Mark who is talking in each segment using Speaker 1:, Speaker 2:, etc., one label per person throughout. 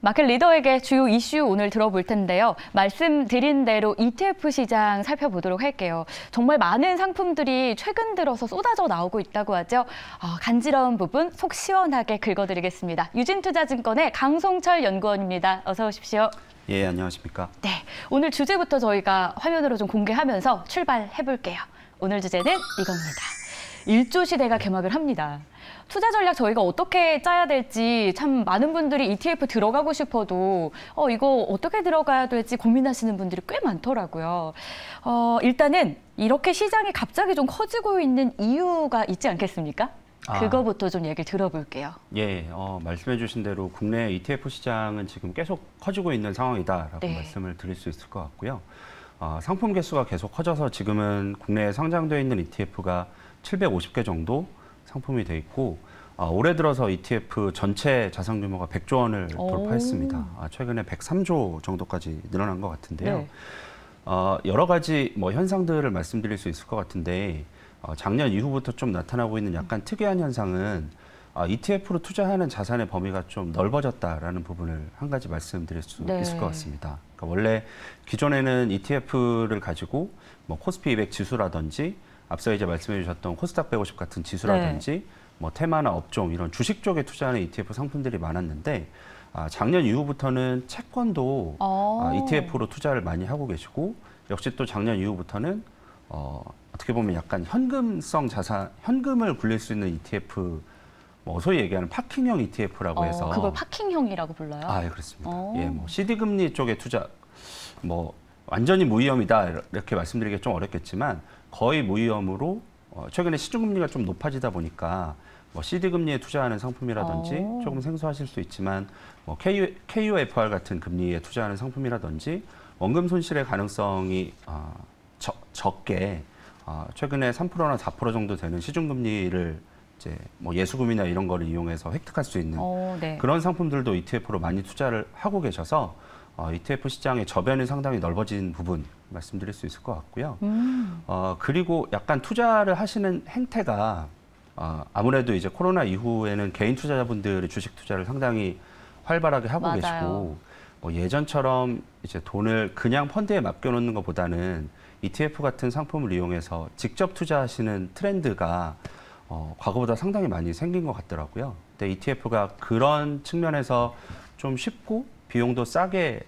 Speaker 1: 마켓 리더에게 주요 이슈 오늘 들어볼 텐데요. 말씀드린 대로 ETF 시장 살펴보도록 할게요. 정말 많은 상품들이 최근 들어서 쏟아져 나오고 있다고 하죠. 간지러운 부분 속 시원하게 긁어드리겠습니다. 유진투자증권의 강송철 연구원입니다. 어서 오십시오.
Speaker 2: 예, 안녕하십니까.
Speaker 1: 네, 오늘 주제부터 저희가 화면으로 좀 공개하면서 출발해볼게요. 오늘 주제는 이겁니다. 1조 시대가 개막을 합니다. 투자 전략 저희가 어떻게 짜야 될지 참 많은 분들이 ETF 들어가고 싶어도 이거 어떻게 들어가야 될지 고민하시는 분들이 꽤 많더라고요. 일단은 이렇게 시장이 갑자기 좀 커지고 있는 이유가 있지 않겠습니까? 그거부터 좀 얘기를 들어볼게요.
Speaker 2: 예, 말씀해 주신 대로 국내 ETF 시장은 지금 계속 커지고 있는 상황이다라고 말씀을 드릴 수 있을 것 같고요. 상품 개수가 계속 커져서 지금은 국내에 상장되어 있는 ETF가 750개 정도 상품이 돼 있고 올해 들어서 ETF 전체 자산 규모가 100조 원을 돌파했습니다. 최근에 103조 정도까지 늘어난 것 같은데요.
Speaker 1: 네.
Speaker 2: 여러 가지 현상들을 말씀드릴 수 있을 것 같은데 작년 이후부터 좀 나타나고 있는 약간 특이한 현상은 ETF로 투자하는 자산의 범위가 좀 넓어졌다라는 부분을 한 가지 말씀드릴 수 있을 것 같습니다. 그러니까 원래 기존에는 ETF를 가지고 코스피 200 지수라든지 앞서 이제 말씀해 주셨던 코스닥 150 같은 지수라든지 테마나 업종 이런 주식 쪽에 투자하는 ETF 상품들이 많았는데 작년 이후부터는 채권도 ETF로 투자를 많이 하고 계시고 역시 또 작년 이후부터는 어떻게 보면 약간 현금성 자산, 현금을 굴릴 수 있는 ETF, 소위 얘기하는 파킹형 ETF라고 해서
Speaker 1: 그걸 파킹형이라고 불러요?
Speaker 2: 예, 그렇습니다. 예, CD 금리 쪽에 투자, 완전히 무위험이다 이렇게 말씀드리기 좀 어렵겠지만 거의 무위험으로 최근에 시중금리가 좀 높아지다 보니까 CD 금리에 투자하는 상품이라든지 조금 생소하실 수 있지만 KUFR 같은 금리에 투자하는 상품이라든지 원금 손실의 가능성이 적게 최근에 3%나 4% 정도 되는 시중금리를 이제 예수금이나 이런 거를 이용해서 획득할 수 있는 그런 상품들도 ETF로 많이 투자를 하고 계셔서 ETF 시장의 저변이 상당히 넓어진 부분 말씀드릴 수 있을 것 같고요. 그리고 약간 투자를 하시는 행태가 아무래도 이제 코로나 이후에는 개인 투자자분들이 주식 투자를 상당히 활발하게 하고 계시고 예전처럼 이제 돈을 그냥 펀드에 맡겨놓는 것보다는 ETF 같은 상품을 이용해서 직접 투자하시는 트렌드가 과거보다 상당히 많이 생긴 것 같더라고요. 근데 ETF가 그런 측면에서 좀 쉽고 비용도 싸게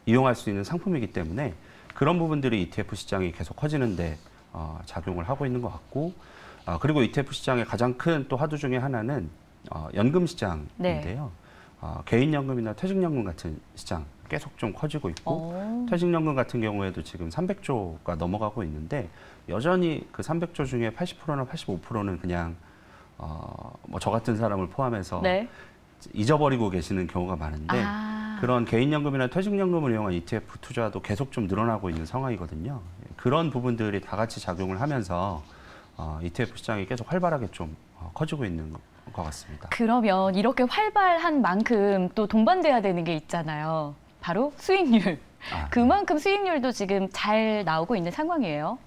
Speaker 2: 이용할 수 있는 상품이기 때문에 그런 부분들이 ETF 시장이 계속 커지는데 작용을 하고 있는 것 같고 그리고 ETF 시장의 가장 큰 또 하두 중에 하나는 연금 시장인데요. 개인연금이나 퇴직연금 같은 시장 계속 좀 커지고 있고 퇴직연금 같은 경우에도 지금 300조가 넘어가고 있는데 여전히 그 300조 중에 80%나 85%는 그냥 저 같은 사람을 포함해서 잊어버리고 계시는 경우가 많은데 그런 개인연금이나 퇴직연금을 이용한 ETF 투자도 계속 좀 늘어나고 있는 상황이거든요. 그런 부분들이 다 같이 작용을 하면서 ETF 시장이 계속 활발하게 좀 커지고 있는 것 같습니다.
Speaker 1: 그러면 이렇게 활발한 만큼 또 동반돼야 되는 게 있잖아요. 바로 수익률. 그만큼 수익률도 지금 잘 나오고 있는 상황이에요.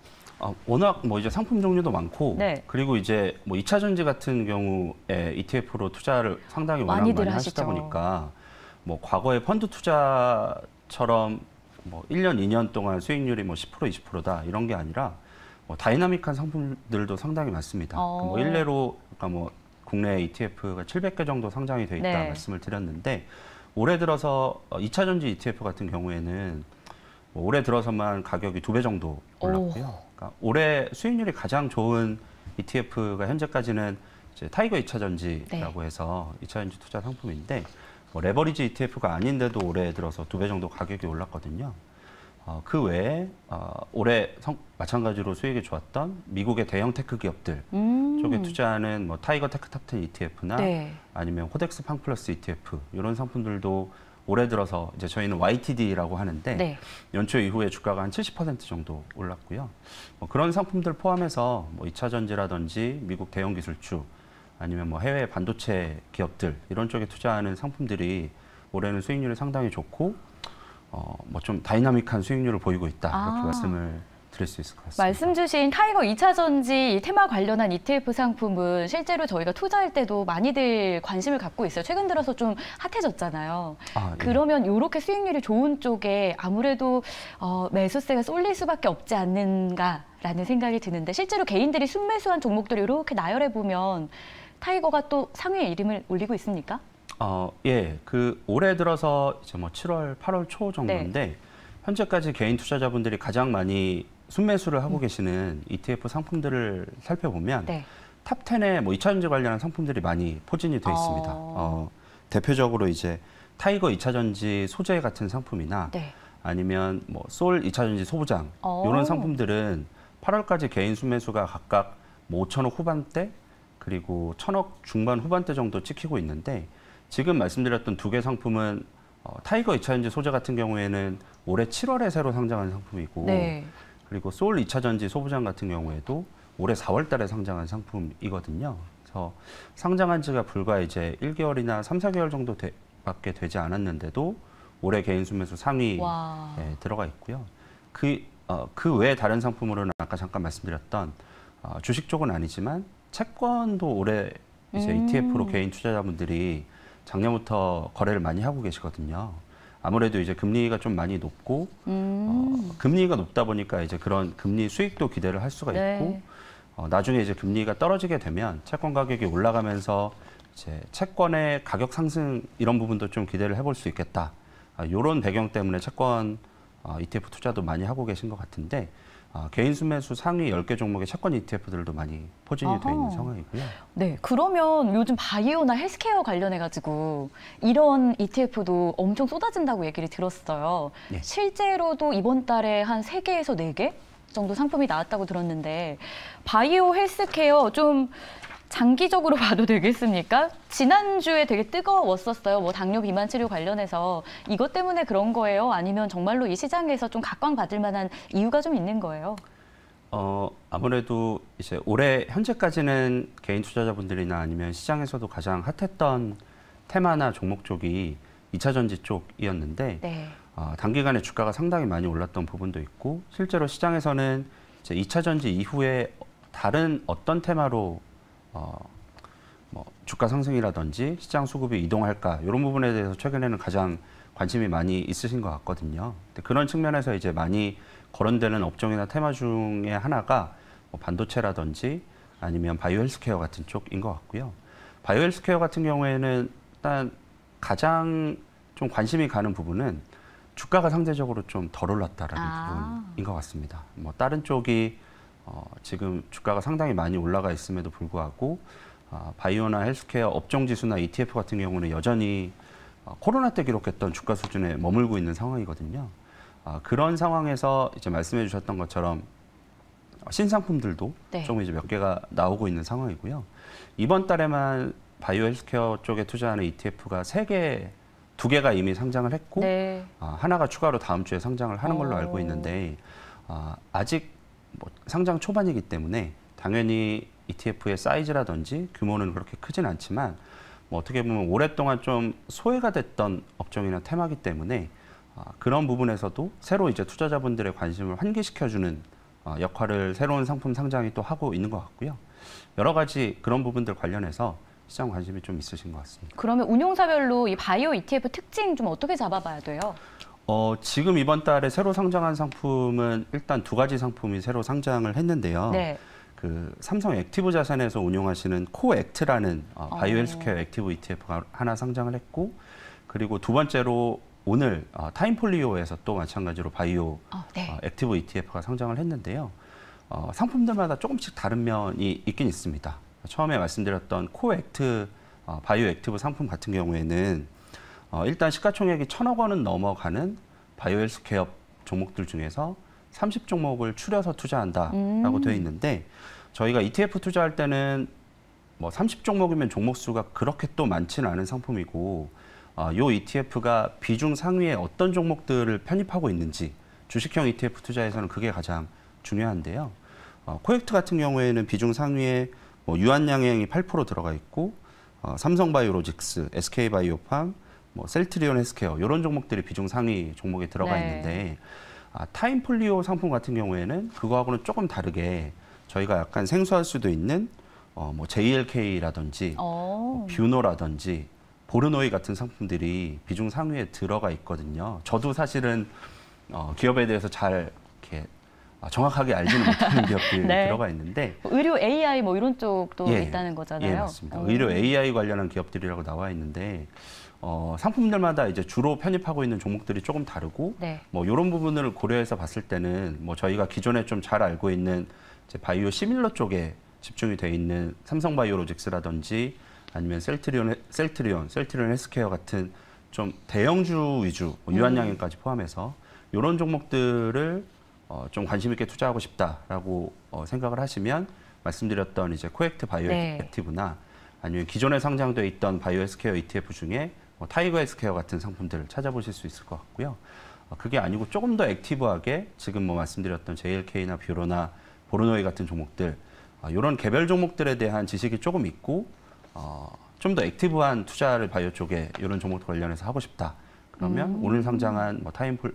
Speaker 2: 워낙 이제 상품 종류도 많고 그리고 이제 2차 전지 같은 경우에 ETF로 투자를 상당히 워낙 많이 하시다 보니까 과거의 펀드 투자처럼 1년, 2년 동안 수익률이 10%, 20%다 이런 게 아니라 다이나믹한 상품들도 상당히 많습니다. 일례로 국내 ETF가 700개 정도 상장이 돼 있다 말씀을 드렸는데 올해 들어서 2차 전지 ETF 같은 경우에는 올해 들어서만 가격이 2배 정도 올랐고요. 그러니까 올해 수익률이 가장 좋은 ETF가 현재까지는 이제 타이거 2차 전지라고 해서 2차 전지 투자 상품인데 레버리지 ETF가 아닌데도 올해 들어서 2배 정도 가격이 올랐거든요. 그 외에 올해 마찬가지로 수익이 좋았던 미국의 대형 테크 기업들 쪽에 투자하는 타이거 테크탑10 ETF나 아니면 호덱스 팡플러스 ETF 이런 상품들도 올해 들어서 이제 저희는 YTD라고 하는데 연초 이후에 주가가 한 70% 정도 올랐고요. 그런 상품들 포함해서 2차 전지라든지 미국 대형 기술주 아니면 해외 반도체 기업들 이런 쪽에 투자하는 상품들이 올해는 수익률이 상당히 좋고 좀 다이나믹한 수익률을 보이고 있다 이렇게 말씀을 드릴 수 있을 것 같습니다.
Speaker 1: 말씀 주신 타이거 2차전지 테마 관련한 ETF 상품은 실제로 저희가 투자할 때도 많이들 관심을 갖고 있어요. 최근 들어서 좀 핫해졌잖아요.
Speaker 2: 아, 예.
Speaker 1: 그러면 이렇게 수익률이 좋은 쪽에 아무래도 매수세가 쏠릴 수밖에 없지 않는가라는 생각이 드는데 실제로 개인들이 순매수한 종목들을 이렇게 나열해 보면 타이거가 또 상위에 이름을 올리고 있습니까?
Speaker 2: 예, 그 올해 들어서 이제 뭐 7월, 8월 초 정도인데 현재까지 개인 투자자분들이 가장 많이 순매수를 하고 계시는 ETF 상품들을 살펴보면 탑 10에 뭐 2차전지 관련한 상품들이 많이 포진이 되어 있습니다. 대표적으로 이제 타이거 2차전지 소재 같은 상품이나 아니면 뭐 솔 2차전지 소부장 이런 상품들은 8월까지 개인 순매수가 각각 뭐 5천억 후반대 그리고 1,000억 중반 후반대 정도 찍히고 있는데 지금 말씀드렸던 두 개 상품은 타이거 2차전지 소재 같은 경우에는 올해 7월에 새로 상장한 상품이고 그리고 소울 2차전지 소부장 같은 경우에도 올해 4월 달에 상장한 상품이거든요. 그래서 상장한 지가 불과 이제 1개월이나 3, 4개월 정도 밖에 되지 않았는데도 올해 개인 순매수 상위에 들어가 있고요. 그 외에 다른 상품으로는 아까 잠깐 말씀드렸던 주식 쪽은 아니지만 채권도 올해 이제 ETF로 개인 투자자분들이 작년부터 거래를 많이 하고 계시거든요. 아무래도 이제 금리가 좀 많이 높고 금리가 높다 보니까 이제 그런 금리 수익도 기대를 할 수가 있고 나중에 이제 금리가 떨어지게 되면 채권 가격이 올라가면서 이제 채권의 가격 상승 이런 부분도 좀 기대를 해볼 수 있겠다. 이런 배경 때문에 채권 ETF 투자도 많이 하고 계신 것 같은데 개인 순매수 상위 10개 종목의 채권 ETF들도 많이 포진이 되어 있는 상황이고요.
Speaker 1: 네, 그러면 요즘 바이오나 헬스케어 관련해가지고 이런 ETF도 엄청 쏟아진다고 얘기를 들었어요. 실제로도 이번 달에 한 3개에서 4개 정도 상품이 나왔다고 들었는데 바이오 헬스케어 좀 장기적으로 봐도 되겠습니까? 지난주에 되게 뜨거웠었어요. 뭐 당뇨 비만 치료 관련해서 이것 때문에 그런 거예요? 아니면 정말로 이 시장에서 좀 각광받을 만한 이유가 좀 있는 거예요?
Speaker 2: 아무래도 이제 올해 현재까지는 개인 투자자분들이나 아니면 시장에서도 가장 핫했던 테마나 종목 쪽이 2차전지 쪽이었는데 단기간에 주가가 상당히 많이 올랐던 부분도 있고 실제로 시장에서는 이제 2차전지 이후에 다른 어떤 테마로 뭐 주가 상승이라든지 시장 수급이 이동할까 이런 부분에 대해서 최근에는 가장 관심이 많이 있으신 것 같거든요. 그런 측면에서 이제 많이 거론되는 업종이나 테마 중에 하나가 뭐 반도체라든지 아니면 바이오 헬스케어 같은 쪽인 것 같고요. 바이오 헬스케어 같은 경우에는 일단 가장 좀 관심이 가는 부분은 주가가 상대적으로 좀 덜 올랐다라는 부분인 것 같습니다. 뭐 다른 쪽이 지금 주가가 상당히 많이 올라가 있음에도 불구하고 바이오나 헬스케어 업종지수나 ETF 같은 경우는 여전히 코로나 때 기록했던 주가 수준에 머물고 있는 상황이거든요. 그런 상황에서 이제 말씀해 주셨던 것처럼 신상품들도 좀 이제 몇 개가 나오고 있는 상황이고요. 이번 달에만 바이오 헬스케어 쪽에 투자하는 ETF가 2개가 이미 상장을 했고 하나가 추가로 다음 주에 상장을 하는 걸로 알고 있는데 아직 뭐 상장 초반이기 때문에 당연히 ETF의 사이즈라든지 규모는 그렇게 크진 않지만 뭐 어떻게 보면 오랫동안 좀 소외가 됐던 업종이나 테마기 때문에 그런 부분에서도 새로 이제 투자자분들의 관심을 환기시켜주는 역할을 새로운 상품 상장이 또 하고 있는 것 같고요. 여러 가지 그런 부분들 관련해서 시장 관심이 좀 있으신 것 같습니다.
Speaker 1: 그러면 운용사별로 이 바이오 ETF 특징 좀 어떻게 잡아봐야 돼요?
Speaker 2: 지금 이번 달에 새로 상장한 상품은 일단 2가지 상품이 새로 상장을 했는데요. 그 삼성 액티브 자산에서 운용하시는 코액트라는 바이오 헬스케어 액티브 ETF가 하나 상장을 했고 그리고 두 번째로 오늘 타임폴리오에서 또 마찬가지로 바이오 액티브 ETF가 상장을 했는데요. 상품들마다 조금씩 다른 면이 있긴 있습니다. 처음에 말씀드렸던 코액트 바이오 액티브 상품 같은 경우에는 일단 시가총액이 1,000억 원은 넘어가는 바이오 헬스케어 종목들 중에서 30종목을 추려서 투자한다라고 되어 있는데 저희가 ETF 투자할 때는 뭐 30종목이면 종목 수가 그렇게 또 많지는 않은 상품이고 요 ETF가 비중 상위에 어떤 종목들을 편입하고 있는지 주식형 ETF 투자에서는 그게 가장 중요한데요. 코액트 같은 경우에는 비중 상위에 뭐 유한양행이 8% 들어가 있고 삼성바이오로직스, SK바이오팜, 뭐 셀트리온 헬스케어 이런 종목들이 비중 상위 종목에 들어가 있는데 타임폴리오 상품 같은 경우에는 그거하고는 조금 다르게 저희가 약간 생소할 수도 있는 뭐 JLK라든지 뷰노라든지 보르노이 같은 상품들이 비중 상위에 들어가 있거든요. 저도 사실은 기업에 대해서 잘 이렇게 정확하게 알지는 못하는 기업들이
Speaker 1: 네.
Speaker 2: 들어가 있는데
Speaker 1: 의료 AI 뭐 이런 쪽도 있다는 거잖아요.
Speaker 2: 예, 맞습니다. 의료 AI 관련한 기업들이라고 나와 있는데 상품들마다 이제 주로 편입하고 있는 종목들이 조금 다르고
Speaker 1: 네.
Speaker 2: 뭐 이런 부분을 고려해서 봤을 때는 뭐 저희가 기존에 좀 잘 알고 있는 이제 바이오 시밀러 쪽에 집중이 돼 있는 삼성바이오로직스라든지 아니면 셀트리온 헬스케어 같은 좀 대형주 위주, 유한양행까지 포함해서 이런 종목들을 좀 관심 있게 투자하고 싶다라고 생각을 하시면 말씀드렸던 이제 코액트 바이오 액티브나 아니면 기존에 상장돼 있던 바이오 헬스케어 ETF 중에 타이거 헬스케어 같은 상품들을 찾아보실 수 있을 것 같고요. 그게 아니고 조금 더 액티브하게 지금 뭐 말씀드렸던 JLK나 뷰로나 보르노이 같은 종목들 이런 개별 종목들에 대한 지식이 조금 있고 좀 더 액티브한 투자를 바이오 쪽에 이런 종목들 관련해서 하고 싶다. 그러면 오늘 상장한 뭐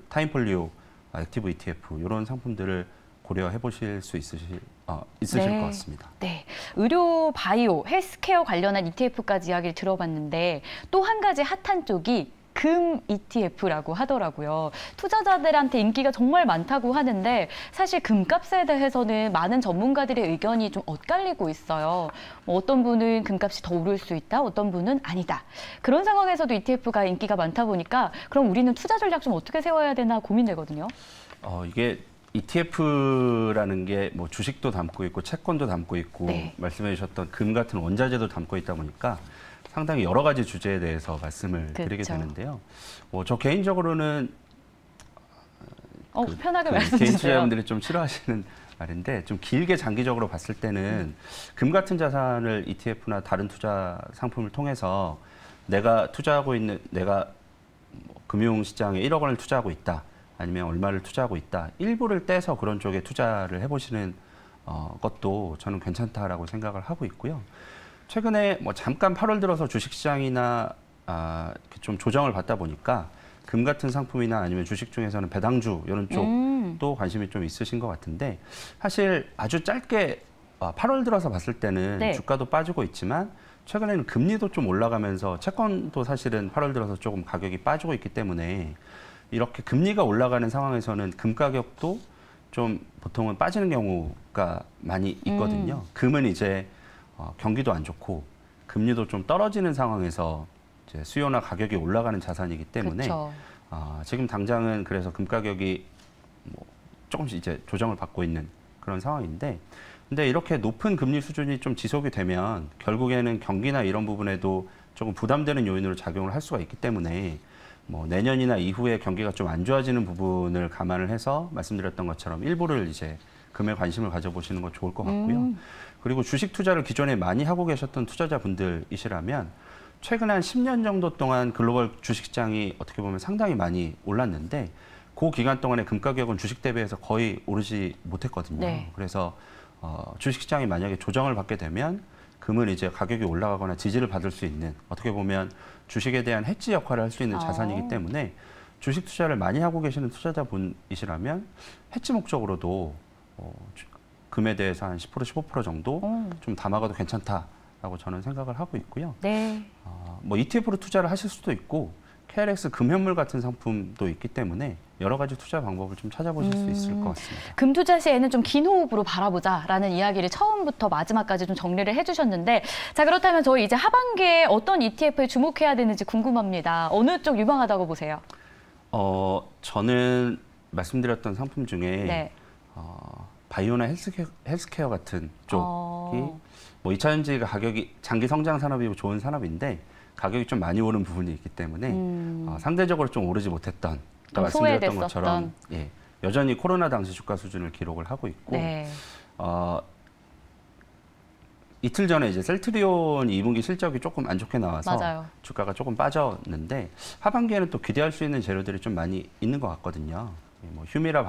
Speaker 2: 타임폴리오 액티브 ETF 이런 상품들을 고려해 보실 수 있으실 것 같습니다.
Speaker 1: 네, 의료, 바이오, 헬스케어 관련한 ETF까지 이야기를 들어봤는데 또 한 가지 핫한 쪽이 금 ETF라고 하더라고요. 투자자들한테 인기가 정말 많다고 하는데 사실 금값에 대해서는 많은 전문가들의 의견이 좀 엇갈리고 있어요. 뭐 어떤 분은 금값이 더 오를 수 있다, 어떤 분은 아니다. 그런 상황에서도 ETF가 인기가 많다 보니까 그럼 우리는 투자 전략 좀 어떻게 세워야 되나 고민되거든요.
Speaker 2: 이게 ETF라는 게 뭐 주식도 담고 있고 채권도 담고 있고 말씀해 주셨던 금 같은 원자재도 담고 있다 보니까 상당히 여러 가지 주제에 대해서 말씀을 드리게 되는데요. 저 개인적으로는
Speaker 1: 편하게 말씀 주세요.
Speaker 2: 개인 투자자분들이 좀 싫어하시는 말인데 좀 길게 장기적으로 봤을 때는 금 같은 자산을 ETF나 다른 투자 상품을 통해서 내가 투자하고 있는 내가 금융시장에 1억 원을 투자하고 있다. 아니면 얼마를 투자하고 있다. 일부를 떼서 그런 쪽에 투자를 해보시는 것도 저는 괜찮다라고 생각을 하고 있고요. 최근에 뭐 잠깐 8월 들어서 주식시장이나 좀 조정을 받다 보니까 금 같은 상품이나 아니면 주식 중에서는 배당주 이런 쪽도 관심이 좀 있으신 것 같은데 사실 아주 짧게 8월 들어서 봤을 때는 주가도 빠지고 있지만 최근에는 금리도 좀 올라가면서 채권도 사실은 8월 들어서 조금 가격이 빠지고 있기 때문에 이렇게 금리가 올라가는 상황에서는 금 가격도 좀 보통은 빠지는 경우가 많이 있거든요. 금은 이제 경기도 안 좋고 금리도 좀 떨어지는 상황에서 이제 수요나 가격이 올라가는 자산이기 때문에 지금 당장은 그래서 금 가격이 뭐 조금씩 이제 조정을 받고 있는 그런 상황인데 근데 이렇게 높은 금리 수준이 좀 지속이 되면 결국에는 경기나 이런 부분에도 조금 부담되는 요인으로 작용을 할 수가 있기 때문에 뭐 내년이나 이후에 경기가 좀 안 좋아지는 부분을 감안을 해서 말씀드렸던 것처럼 일부를 이제 금에 관심을 가져보시는 거 좋을 것 같고요. 그리고 주식 투자를 기존에 많이 하고 계셨던 투자자분들이시라면 최근 한 10년 정도 동안 글로벌 주식시장이 어떻게 보면 상당히 많이 올랐는데 그 기간 동안에 금 가격은 주식 대비해서 거의 오르지 못했거든요. 그래서 주식시장이 만약에 조정을 받게 되면 금은 이제 가격이 올라가거나 지지를 받을 수 있는 어떻게 보면 주식에 대한 해지 역할을 할 수 있는 자산이기 때문에 주식 투자를 많이 하고 계시는 투자자분이시라면 해지 목적으로도 금에 대해서 한 10%, 15% 정도 좀 담아가도 괜찮다라고 저는 생각을 하고 있고요. 뭐 ETF로 투자를 하실 수도 있고 KRX 금현물 같은 상품도 있기 때문에 여러 가지 투자 방법을 좀 찾아보실 수 있을 것 같습니다.
Speaker 1: 금 투자 시에는 좀 긴 호흡으로 바라보자라는 이야기를 처음부터 마지막까지 좀 정리를 해주셨는데 자 그렇다면 저희 이제 하반기에 어떤 ETF에 주목해야 되는지 궁금합니다. 어느 쪽 유망하다고 보세요?
Speaker 2: 저는 말씀드렸던 상품 중에 바이오나 헬스케어 같은 쪽이 뭐 2차 전지가 가격이 장기 성장 산업이고 좋은 산업인데 가격이 좀 많이 오른 부분이 있기 때문에 상대적으로 좀 오르지 못했던 아까 말씀드렸던 것처럼 여전히 코로나 당시 주가 수준을 기록을 하고 있고 이틀 전에 이제 셀트리온 2분기 실적이 조금 안 좋게 나와서 주가가 조금 빠졌는데 하반기에는 또 기대할 수 있는 재료들이 좀 많이 있는 것 같거든요. 뭐 휴미라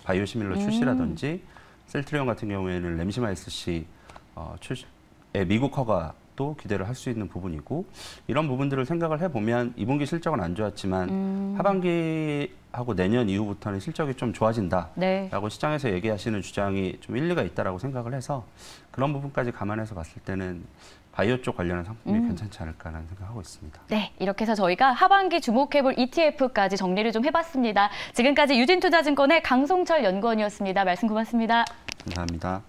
Speaker 2: 바이오시밀러 출시라든지 셀트리온 같은 경우에는 램시마 SC 미국 허가 것도 기대를 할 수 있는 부분이고 이런 부분들을 생각을 해보면 2분기 실적은 안 좋았지만 하반기하고 내년 이후부터는 실적이 좀 좋아진다라고
Speaker 1: 네.
Speaker 2: 시장에서 얘기하시는 주장이 좀 일리가 있다라고 생각을 해서 그런 부분까지 감안해서 봤을 때는 바이오 쪽 관련한 상품이 괜찮지 않을까라는 생각하고 있습니다.
Speaker 1: 네, 이렇게 해서 저희가 하반기 주목해볼 ETF까지 정리를 좀 해봤습니다. 지금까지 유진투자증권의 강송철 연구원이었습니다. 말씀 고맙습니다.
Speaker 2: 감사합니다.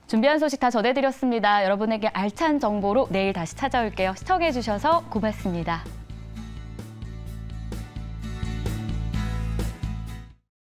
Speaker 1: 준비한 소식 다 전해드렸습니다. 여러분에게 알찬 정보로 내일 다시 찾아올게요. 시청해주셔서 고맙습니다.